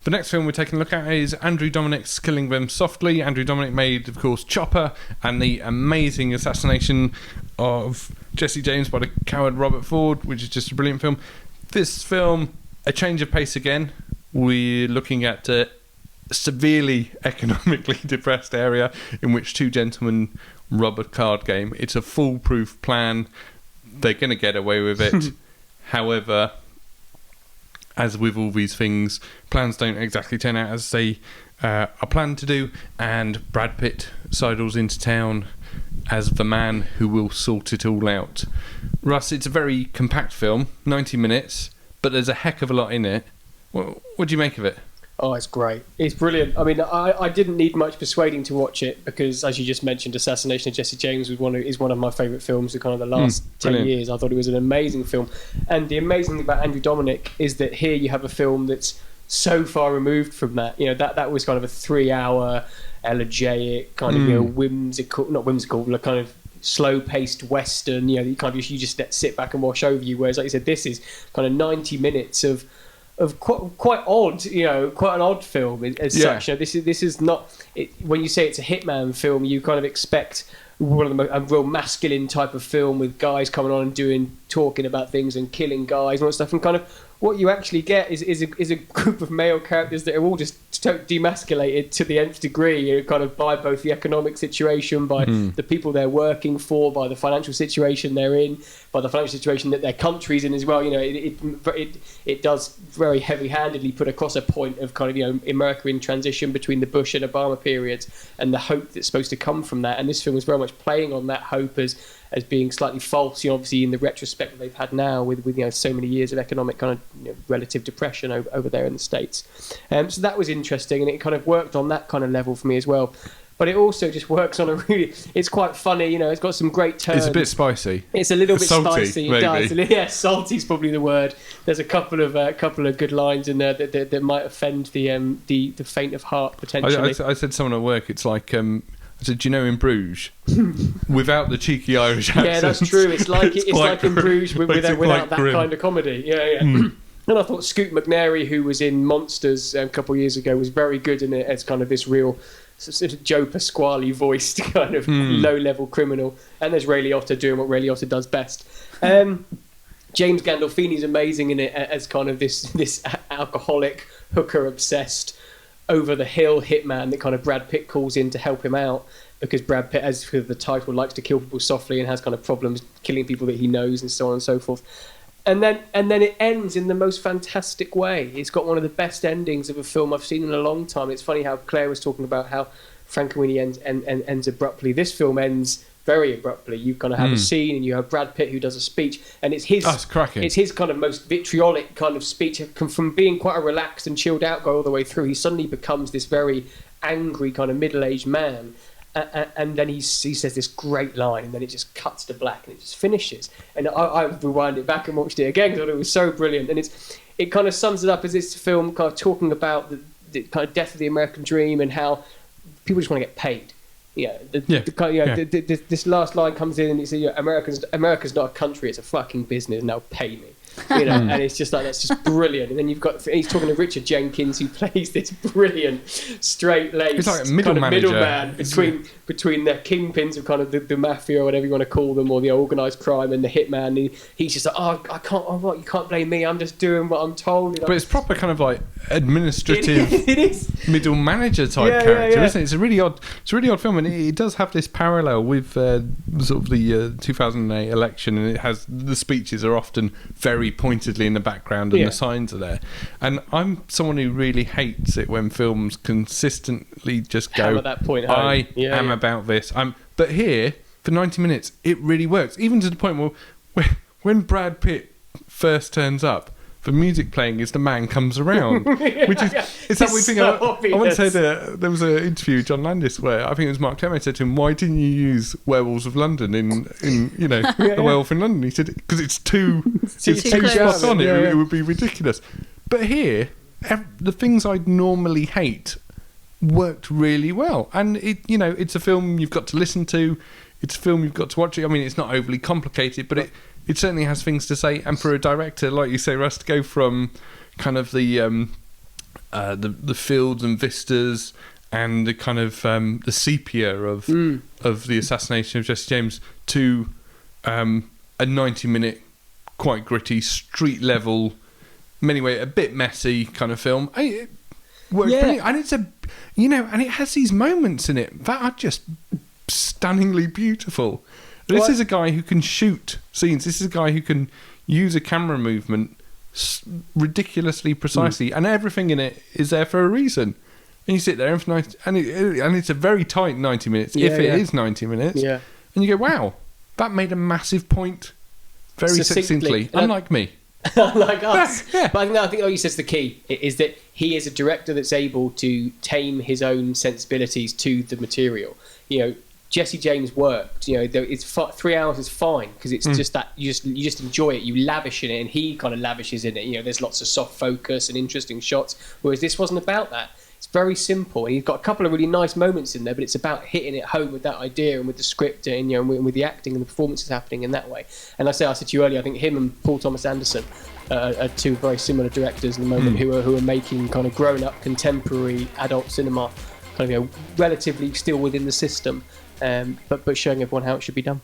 The next film we're taking a look at is Andrew Dominik's Killing Them Softly. Andrew Dominik made, of course, Chopper and the amazing Assassination of Jesse James by the coward Robert Ford, which is just a brilliant film. This film, a change of pace again. We're looking at a severely economically depressed area in which two gentlemen rob a card game. It's a foolproof plan. They're going to get away with it. However, as with all these things, plans don't exactly turn out as they are planned to do, and Brad Pitt sidles into town as the man who will sort it all out. Russ, it's a very compact film, 90 minutes, but there's a heck of a lot in it. What do you make of it? Oh, it's great. It's brilliant. I mean, I didn't need much persuading to watch it because, as you just mentioned, Assassination of Jesse James is one of my favourite films of kind of the last 10 years. I thought it was an amazing film. And the amazing thing about Andrew Dominik is that here you have a film that's so far removed from that. You know, that was kind of a 3-hour, elegiac, kind of, not whimsical, but kind of slow-paced Western. You know, you just sit back and wash over you. Whereas, like you said, this is kind of 90 minutes of quite odd, quite an odd film as such. You know, this is not. When you say it's a hitman film, you kind of expect one of a real masculine type of film with guys coming on and talking about things and killing guys and all that stuff. And kind of what you actually get is a group of male characters that are all just demasculated to the nth degree, kind of by both the economic situation, by the people they're working for, by the financial situation they're in, by the financial situation that their country's in as well. You know, it does very heavy-handedly put across a point of kind of, America in transition between the Bush and Obama periods and the hope that's supposed to come from that. And this film is very much playing on that hope as being slightly false, obviously in the retrospect that they've had now with so many years of economic kind of relative depression over there in the States. So that was interesting, and it kind of worked on that kind of level for me as well. But it also just works on it's quite funny, it's got some great turns. It's a bit spicy. It's a little bit salty, spicy. Maybe. It does. Yeah, salty's probably the word. There's a couple of good lines in there that might offend the faint of heart potentially. I said to someone at work, it's like, I said, do you know in Bruges, without the cheeky Irish accent? Yeah, that's true. It's like in Bruges without that kind of comedy. Yeah. And I thought Scoot McNairy, who was in Monsters a couple of years ago, was very good in it as kind of this real sort of Joe Pasquale voiced kind of low-level criminal. And there's Ray Liotta doing what Ray Liotta does best. James Gandolfini's amazing in it as kind of this alcoholic, hooker-obsessed, over-the-hill hitman that kind of Brad Pitt calls in to help him out, because Brad Pitt, as for the title, likes to kill people softly and has kind of problems killing people that he knows and so on and so forth. And then it ends in the most fantastic way. It's got one of the best endings of a film I've seen in a long time. It's funny how Claire was talking about how Frankenweenie ends abruptly. This film ends very abruptly. You kind of have a scene and you have Brad Pitt who does a speech, and it's his kind of most vitriolic kind of speech. From being quite a relaxed and chilled out guy all the way through, he suddenly becomes this very angry kind of middle-aged man. And then he says this great line, and then it just cuts to black and it just finishes. And I rewind it back and watched it again because it was so brilliant. And it kind of sums it up as this film kind of talking about the kind of death of the American dream and how people just want to get paid. This last line comes in and it's America's not a country, it's a fucking business. Now pay me. And it's just like, that's just brilliant. And then he's talking to Richard Jenkins, who plays this brilliant straight-laced like kind of middleman between the kingpins of kind of the mafia or whatever you want to call them, or the organised crime, and the hitman. And he's just like, you can't blame me, I'm just doing what I'm told. But it's proper kind of like administrative it is. middle manager type character, isn't it? It's a really odd film, and it does have this parallel with sort of the 2008 election, and it has the speeches are often very pointedly in the background and the signs are there. And I'm someone who really hates it when films consistently just go, that point I am about this. But here, for 90 minutes, it really works. Even to the point where when Brad Pitt first turns up, the music playing is The Man Comes Around, which is it's that weird thing. I once heard there was an interview with John Landis where I think it was Mark Temmey said to him, "Why didn't you use Werewolves of London in The Werewolf in London?" He said, "Because it's too spot on. It would be ridiculous." But here, the things I'd normally hate worked really well, and it's a film you've got to listen to. It's a film you've got to watch. I mean, it's not overly complicated, but it certainly has things to say. And for a director, like you say, Russ, to go from kind of the the fields and vistas and the kind of the sepia of the assassination of Jesse James to a 90-minute, quite gritty, street level, many ways a bit messy kind of film. It works brilliant. And it's and it has these moments in it that are just stunningly beautiful. This is a guy who can shoot scenes. This is a guy who can use a camera movement ridiculously precisely, and everything in it is there for a reason. And you sit there and it's a very tight 90 minutes, if it is 90 minutes. Yeah. And you go, wow, that made a massive point very succinctly, unlike me. Like us. But I think what you said is the key, is that he is a director that's able to tame his own sensibilities to the material. Jesse James worked. It's 3 hours is fine because it's just that you just enjoy it. You lavish in it, and he kind of lavishes in it. There's lots of soft focus and interesting shots. Whereas this wasn't about that. It's very simple, and he's got a couple of really nice moments in there, but it's about hitting it home with that idea and with the script and with the acting and the performances happening in that way. And I said to you earlier, I think him and Paul Thomas Anderson are two very similar directors in the moment who are making kind of grown-up contemporary adult cinema, kind of relatively still within the system. But showing everyone how it should be done.